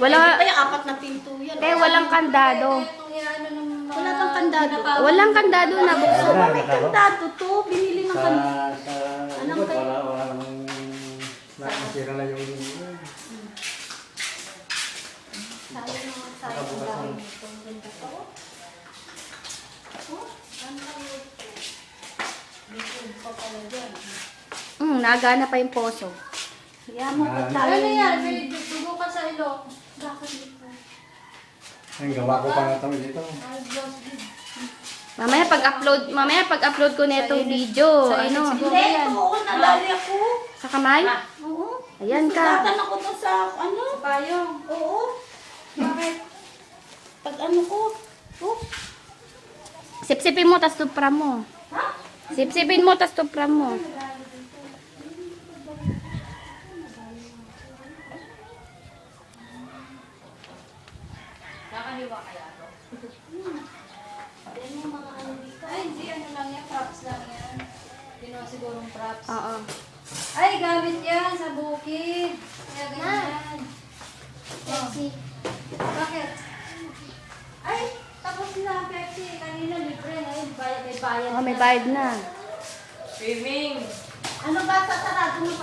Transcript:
Wala, Ay, apat na pinto yan. walang kandado. Wala bang kandado? Walang kandado na buksan. May kandado to. Binili ng kandado. Sa likod, wala nang nasira na yung Sayang naman sayang ang dahil nito. Ang ganda to. Oh, ang kalit. Likod pa pala dyan. Nagana pa yung poso. Kaya mo pa tayo. Ano yan? May dugo ka sa ilok. Bakit dito? ang gawa ko pa na ito dito. Mamaya pag-upload ko nito video, ano, Hindi, oo, nadali ako. sa kamay? Oo. Ayan ka. Sugatan ako to sa, ano? Payong. Oo. Bakit? Pag ano ko? Oh. Sipsipin mo, tas tupra mo. Ha? Sipsipin mo, tas tupra mo. Nakaliwa kaya to? Yan yung mga ano dito. Ay, hindi. Ano lang yan? Props lang yan. Ginawa sigurong props. Oo. Ay, gamit yan sa bukid. Kaya ganyan. Pepsi. Bakit? Ay, tapos na ang Pepsi. Kanina libre. Ngayon, bayad. May bayad Oh, may bayad na. Swimming. Ano ba sa sarado mo ba?